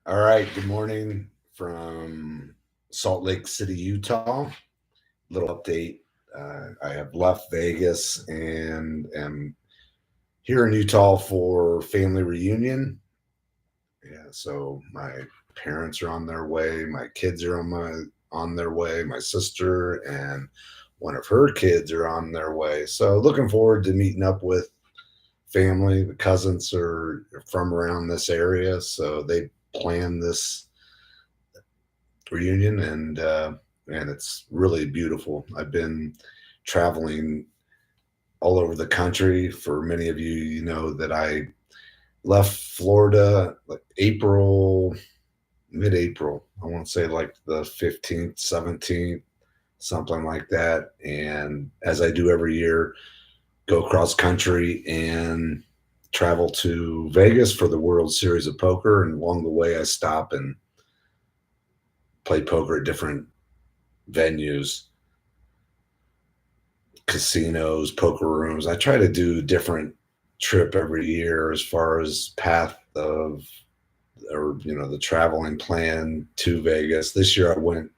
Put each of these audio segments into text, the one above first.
All right. Good morning from Salt Lake City, Utah. Little update. I have left Vegas and am here in Utah for family reunion. Yeah, so my parents are on their way. My kids are on their way. My sister and one of her kids are on their way. So looking forward to meeting up with family. The cousins are from around this area, so they planned this reunion, and it's really beautiful. I've been traveling all over the country. For many of you, you know that I left Florida like April, mid-April. I want to say like the 15th, 17th, something like that. And as I do every year, go cross country and travel to Vegas for the World Series of Poker. And along the way, I stop and play poker at different venues, casinos, poker rooms. I try to do different trip every year as far as path of, or the traveling plan to Vegas. This year I went.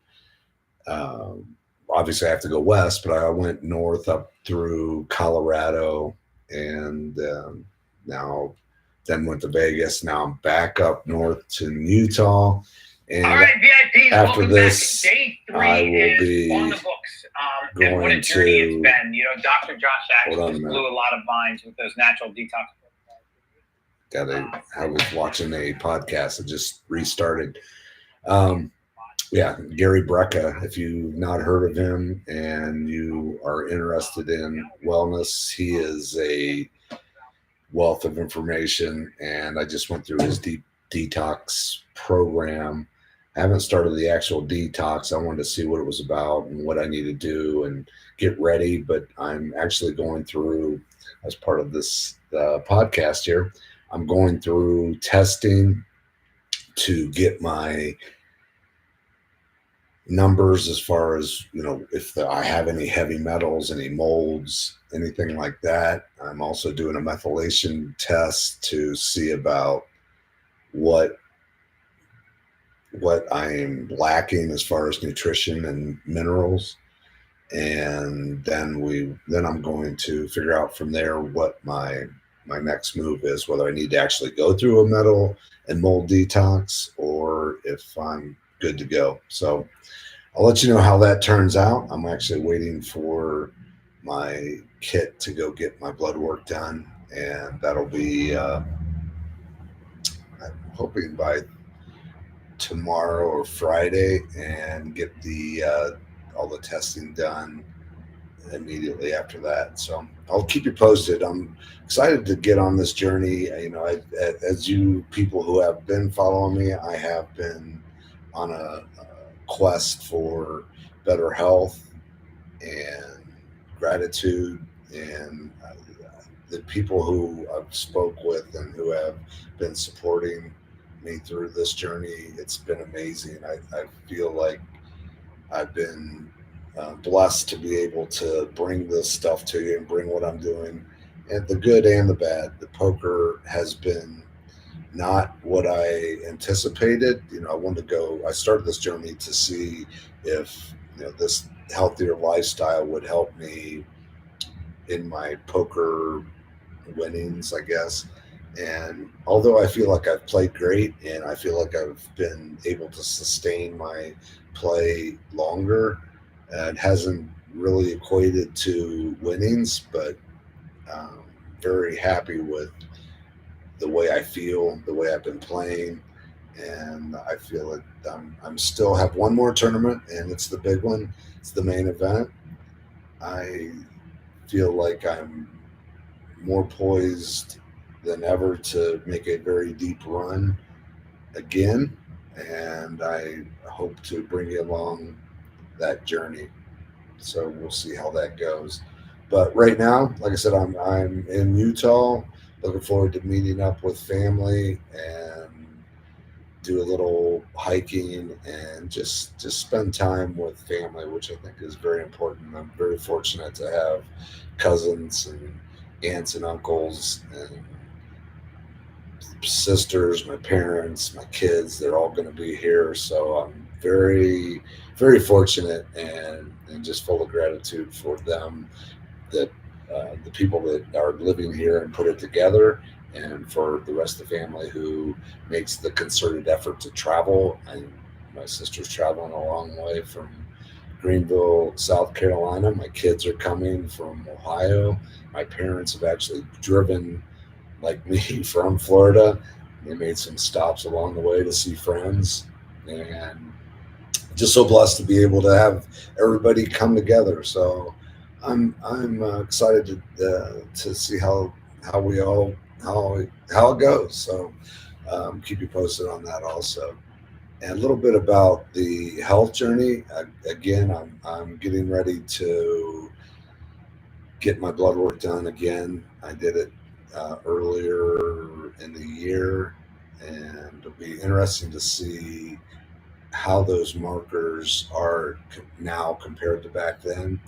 Um, Obviously, I have to go west, but I went north up through Colorado, and now then went to Vegas. Now I'm back up north to Utah, All and right, VIPs, after welcome back. this, Day I three will is on be the books, and what a going journey it's to. been. Dr. Josh Hold Axe on a just minute. blew a lot of minds with those natural detox Got a. protocols. I was watching a podcast that just restarted. Um, yeah, Gary Brecka. If you've not heard of him and you are interested in wellness, he is a wealth of information. And I just went through his deep detox program. I haven't started the actual detox. I wanted to see what it was about and what I need to do and get ready. But I'm actually going through, as part of this podcast here, I'm going through testing to get my numbers as far as if I have any heavy metals, any molds, anything like that. I'm also doing a methylation test to see about what I'm lacking as far as nutrition and minerals. And then I'm going to figure out from there what my next move is, whether I need to actually go through a metal and mold detox or if I'm good to go. So I'll let you know how that turns out. I'm actually waiting for my kit to go get my blood work done, and that'll be, I'm hoping by tomorrow or Friday, and get the all the testing done immediately after that. So I'll keep you posted. I'm excited to get on this journey. As you people who have been following me, I have been on a quest for better health and gratitude, and the people who I've spoke with and who have been supporting me through this journey. It's been amazing. I feel like I've been blessed to be able to bring this stuff to you and bring what I'm doing, and the good and the bad. The poker has been not what I anticipated. I wanted to go. I started this journey to see if this healthier lifestyle would help me in my poker winnings, I guess. And although I feel like I've played great and I feel like I've been able to sustain my play longer, it hasn't really equated to winnings, but um, very happy with the way I feel, the way I've been playing, and I feel that I'm still have one more tournament, and it's the big one. It's the main event. I feel like I'm more poised than ever to make a very deep run again, and I hope to bring you along that journey. So we'll see how that goes. But right now, like I said, I'm in Utah. Looking forward to meeting up with family and do a little hiking and just spend time with family, which I think is very important. I'm very fortunate to have cousins and aunts and uncles and sisters, my parents, my kids, they're all going to be here. So I'm very, very fortunate and just full of gratitude for them, that the people that are living here and put it together, and for the rest of the family who makes the concerted effort to travel. And my sister's traveling a long way from Greenville, South Carolina. My kids are coming from Ohio. My parents have actually driven, like me, from Florida. They made some stops along the way to see friends, and just so blessed to be able to have everybody come together. So I'm excited to see how we all how it goes. So keep you posted on that also. And a little bit about the health journey. Again, I'm getting ready to get my blood work done again. I did it earlier in the year, and it'll be interesting to see how those markers are now compared to back then.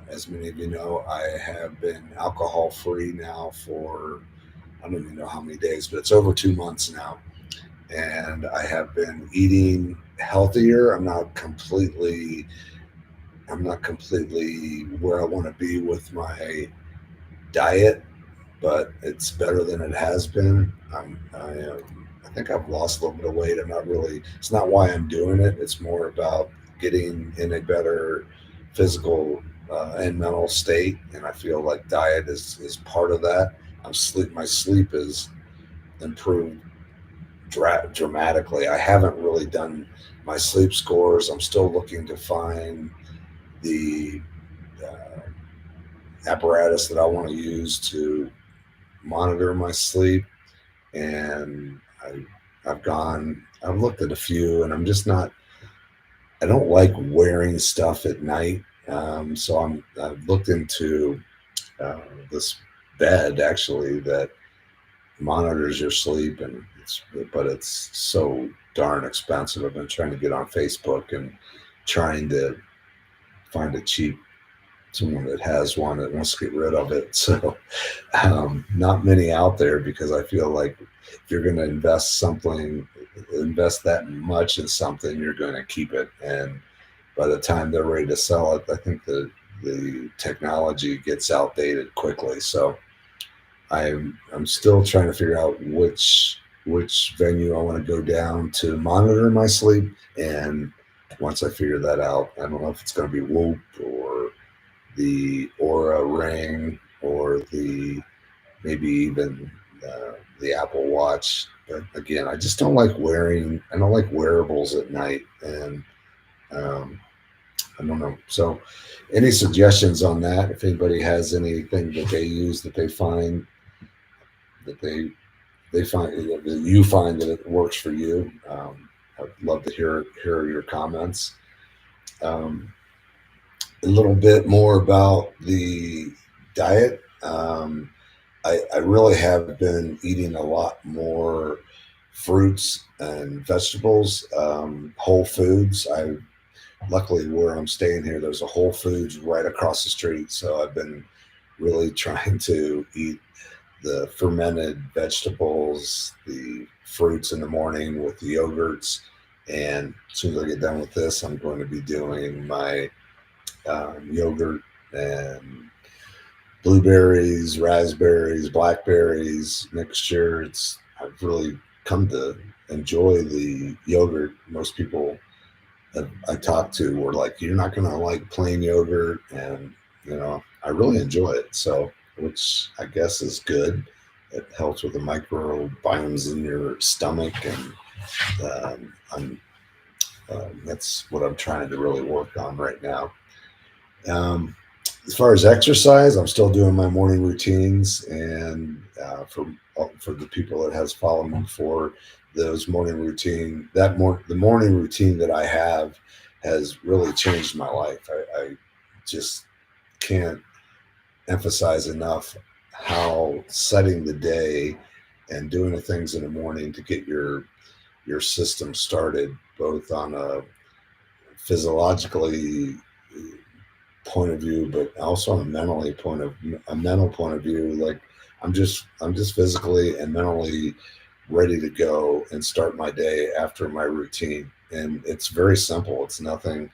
As many of you know, I have been alcohol free now for, I don't even know how many days, but it's over 2 months now. And I have been eating healthier. I'm not completely where I want to be with my diet, but it's better than it has been. I think I've lost a little bit of weight. I'm not really. It's not why I'm doing it. It's more about getting in a better physical and mental state, and I feel like diet is part of that. My sleep is improved dramatically. I haven't really done my sleep scores. I'm still looking to find the uh, apparatus that I want to use to monitor my sleep, and I've looked at a few, and I'm just not. I don't like wearing stuff at night, so I've looked into uh, this bed actually that monitors your sleep, and it's so darn expensive. I've been trying to get on Facebook and trying to find a cheap someone that has one that wants to get rid of it. So not many out there, because I feel like if you're going to invest that much in something, you're going to keep it. And by the time they're ready to sell it, I think the technology gets outdated quickly. So I'm still trying to figure out which venue I want to go down to monitor my sleep. And once I figure that out, I don't know if it's going to be Whoop or the Aura Ring, or maybe even the Apple Watch. But again, I just don't like wearing. I don't like wearables at night, and um, I don't know. So, any suggestions on that? If anybody has anything that they use that they find that they find that you find that it works for you, I'd love to hear your comments. Um, a little bit more about the diet. I really have been eating a lot more fruits and vegetables, whole foods. Luckily, where I'm staying here, there's a Whole Foods right across the street, so I've been really trying to eat the fermented vegetables, the fruits in the morning with the yogurts. And as soon as I get done with this, I'm going to be doing my yogurt and blueberries, raspberries, blackberries mixture. I've really come to enjoy the yogurt. Most people that I talk to were like, "You're not going to like plain yogurt," and I really enjoy it. So, which I guess is good. It helps with the microbiomes in your stomach, and that's what I'm trying to really work on right now. Um, as far as exercise, I'm still doing my morning routines, and for the people that has followed me for those morning routine, the morning routine that I have has really changed my life. I just can't emphasize enough how setting the day and doing the things in the morning to get your system started, both on a physiologically point of view, but also on a mental point of view. Like I'm just physically and mentally ready to go and start my day after my routine. And it's very simple. It's nothing.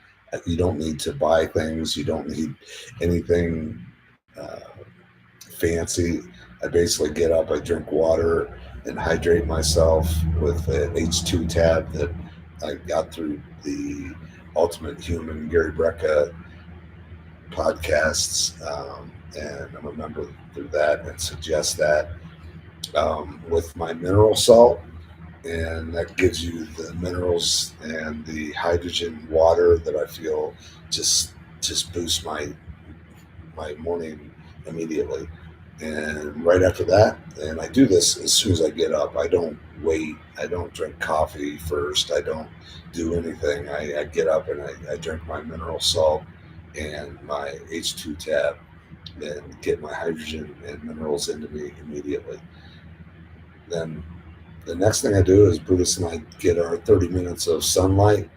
You don't need to buy things. You don't need anything fancy. I basically get up, I drink water, and hydrate myself with an H2 tab that I got through the Ultimate Human Gary Brecka podcasts, and I'm a member through that and suggest that with my mineral salt, and that gives you the minerals and the hydrogen water that I feel just boosts my morning immediately. And right after that, and I do this as soon as I get up. I don't wait. I don't drink coffee first. I don't do anything. I get up and I drink my mineral salt and my H2 tab and get my hydrogen and minerals into me immediately. Then the next thing I do is Brutus and I get our 30 minutes of sunlight,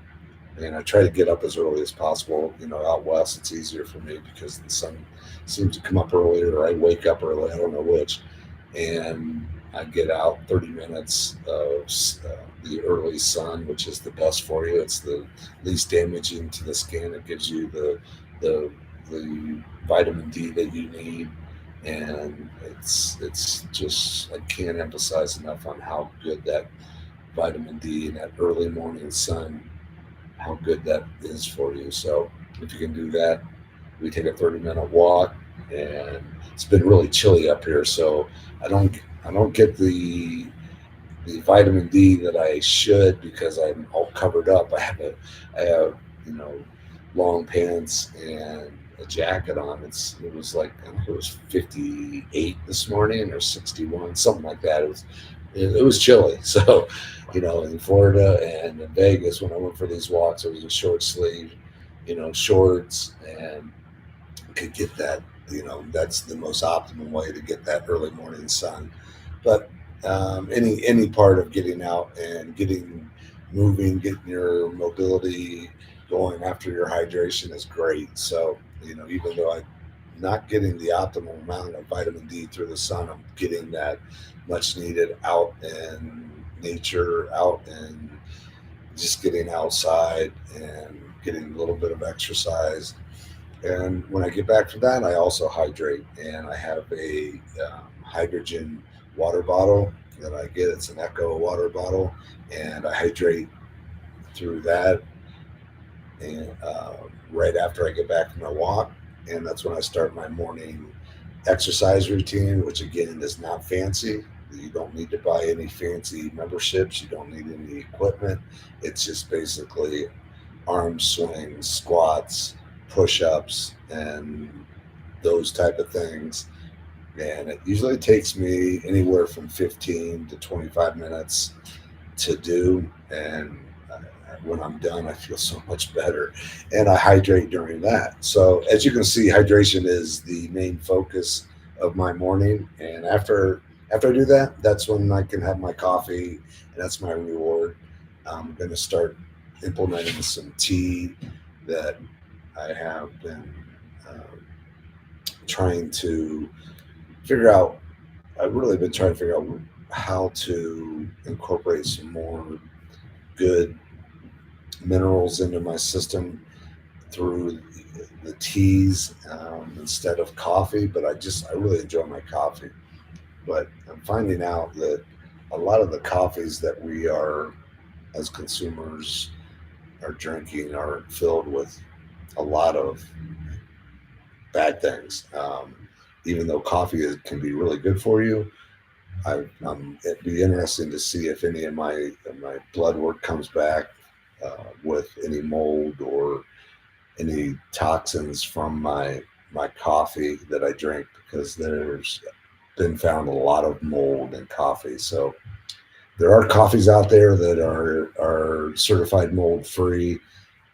and I try to get up as early as possible. Out west, it's easier for me because the sun seems to come up earlier, or I wake up early. I don't know which. And I get out 30 minutes of the early sun, which is the best for you. It's the least damaging to the skin. It gives you the vitamin D that you need. And it's just, I can't emphasize enough on how good that vitamin D and that early morning sun, how good that is for you. So if you can do that, we take a 30-minute walk, and it's been really chilly up here, so I don't get the vitamin D that I should because I'm all covered up. I have long pants and a jacket on. It was like, I think it was 58 this morning or 61, something like that. It was chilly. So, in Florida and in Vegas, when I went for these walks, I was in short sleeve, shorts, and could get that. That's the most optimum way to get that early morning sun. But any part of getting out and getting moving, getting your mobility going after your hydration is great. So, even though I'm not getting the optimal amount of vitamin D through the sun, I'm getting that much needed out in nature, out and just getting outside and getting a little bit of exercise. And when I get back from that, I also hydrate, and I have a hydrogen water bottle that I get. It's an Echo water bottle, and I hydrate through that. And right after I get back from my walk, and that's when I start my morning exercise routine, which again is not fancy. You don't need to buy any fancy memberships. You don't need any equipment. It's just basically arm swings, squats, push-ups, and those type of things. And it usually takes me anywhere from 15 to 25 minutes to do. And when I'm done, I feel so much better. And I hydrate during that. So as you can see, hydration is the main focus of my morning. And after I do that, that's when I can have my coffee, and that's my reward. I'm going to start implementing some tea that I have been trying to figure out. I've really been trying to figure out how to incorporate some more good minerals into my system through the teas instead of coffee. But I really enjoy my coffee. But I'm finding out that a lot of the coffees that we are, as consumers, are drinking are filled with a lot of bad things. Even though coffee can be really good for you, it'd be interesting to see if any of my blood work comes back with any mold or any toxins from my coffee that I drink, because there's been found a lot of mold in coffee. So there are coffees out there that are certified mold free.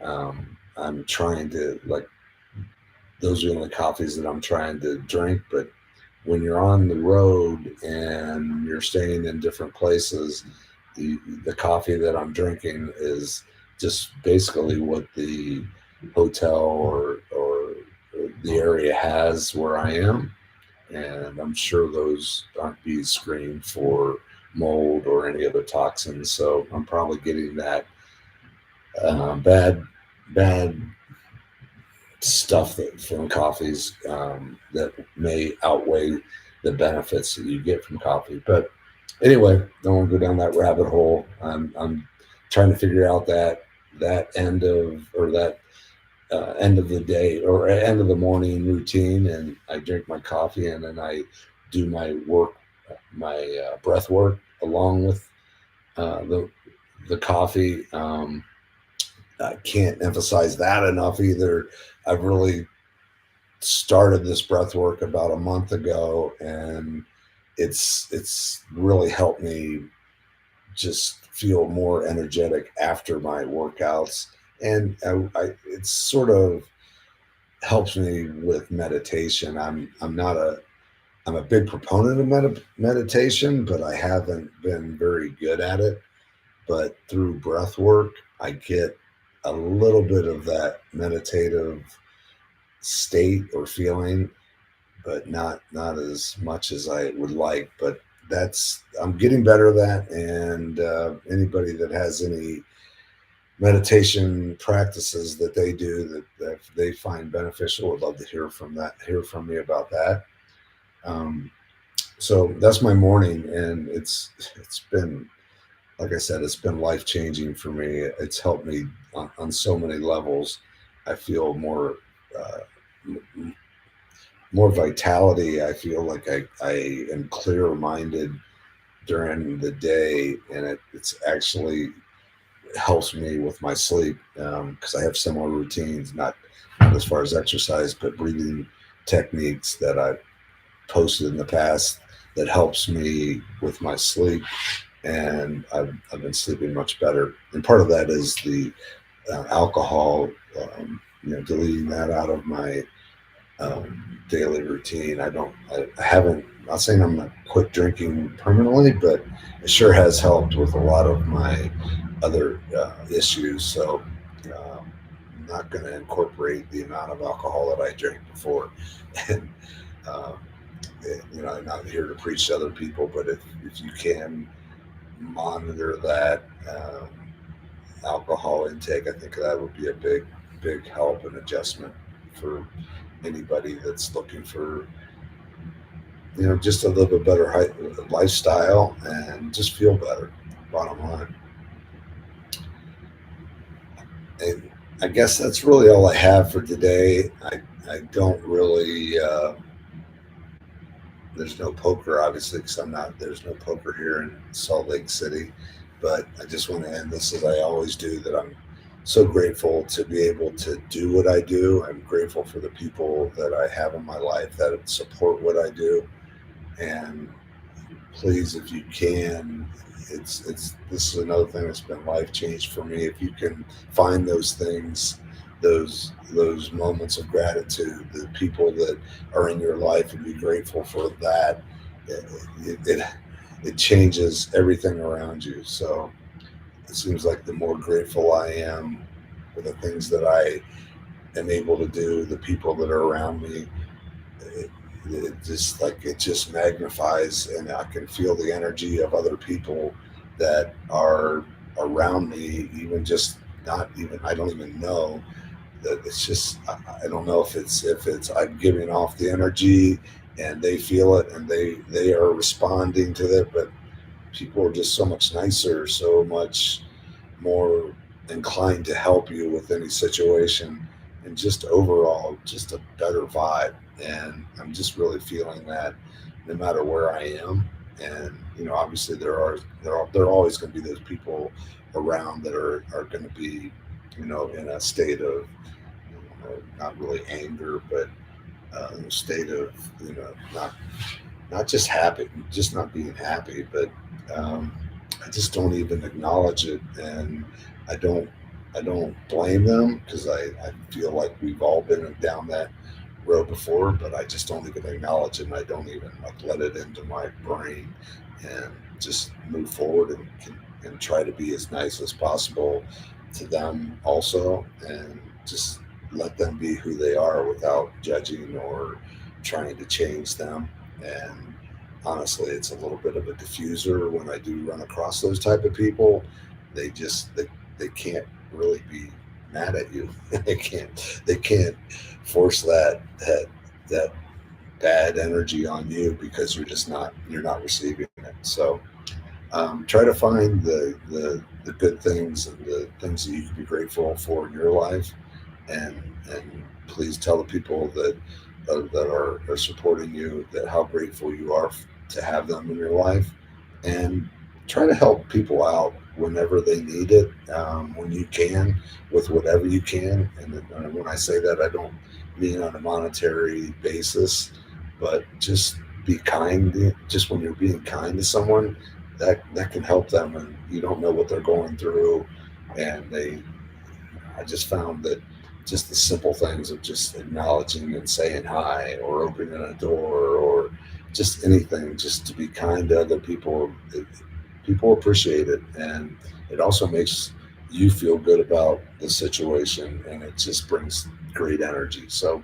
I'm trying to, like, those are the only coffees that I'm trying to drink. But when you're on the road and you're staying in different places, the coffee that I'm drinking is just basically what the hotel or the area has where I am. And I'm sure those aren't being screened for mold or any other toxins. So I'm probably getting that bad stuff that from coffees that may outweigh the benefits that you get from coffee. But anyway, don't want to go down that rabbit hole. I'm trying to figure out that end of or that end of the day or end of the morning routine, and I drink my coffee and then I do my work, my breath work along with the coffee. I can't emphasize that enough either. I've really started this breath work about a month ago, and it's really helped me just feel more energetic after my workouts, and it's sort of helps me with meditation. I'm a big proponent of meditation, but I haven't been very good at it. But through breath work, I get a little bit of that meditative state or feeling, but not as much as I would like. But I'm getting better at that. And anybody that has any meditation practices that they do that they find beneficial, would love to hear from me about that. So that's my morning, and it's been, like I said, it's been life changing for me. It's helped me on so many levels. I feel more vitality. I feel like I am clearer minded during the day, and it's actually helps me with my sleep because I have similar routines, not as far as exercise, but breathing techniques that I've posted in the past that helps me with my sleep, and I've been sleeping much better. And part of that is the alcohol, deleting that out of my daily routine. I haven't, I'm not saying I'm not quit drinking permanently, but it sure has helped with a lot of my other issues. So I'm not going to incorporate the amount of alcohol that I drank before. And, I'm not here to preach to other people, but if you can monitor that alcohol intake, I think that would be a big help and adjustment for anybody that's looking for just to live a better lifestyle and just feel better, bottom line. And I guess that's really all I have for today. I don't really there's no poker, obviously, because there's no poker here in Salt Lake City. But I just want to end this as I always do, that I'm so grateful to be able to do what I do. I'm grateful for the people that I have in my life that support what I do. And please, if you can, this is another thing that's been life changed for me. If you can find those things, those moments of gratitude, the people that are in your life, and be grateful for that, it changes everything around you. So it seems like the more grateful I am for the things that I am able to do, the people that are around me, it just magnifies, and I can feel the energy of other people that are around me, even just not even, I don't even know that it's just, I don't know if it's I'm giving off the energy and they feel it and they are responding to it, but people are just so much nicer, so much more inclined to help you with any situation, and just overall just a better vibe. And I'm just really feeling that no matter where I am. And obviously there are always going to be those people around that are going to be in a state of not really anger, but a state of not just happy, just not being happy, but I just don't even acknowledge it. And I don't blame them, because I feel like we've all been down that road before, but I just don't even acknowledge it, and I don't even let it into my brain, and just move forward and try to be as nice as possible to them also, and just let them be who they are without judging or trying to change them. And honestly, it's a little bit of a diffuser when I do run across those type of people. They can't really be mad at you. They can't force that bad energy on you because you're not receiving it. So try to find the good things and the things that you can be grateful for in your life, and please tell the people that are supporting you that how grateful you are to have them in your life, and try to help people out whenever they need it, when you can, with whatever you can. And when I say that, I don't mean on a monetary basis, but just be kind. Just when you're being kind to someone, that can help them, and you don't know what they're going through. And I just found that just the simple things of just acknowledging and saying hi, or opening a door, or just anything, just to be kind to other people, people appreciate it, and it also makes you feel good about the situation, and it just brings great energy. So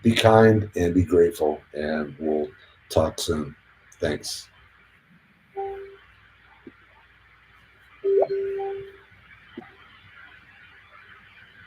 be kind and be grateful, and we'll talk soon. Thanks.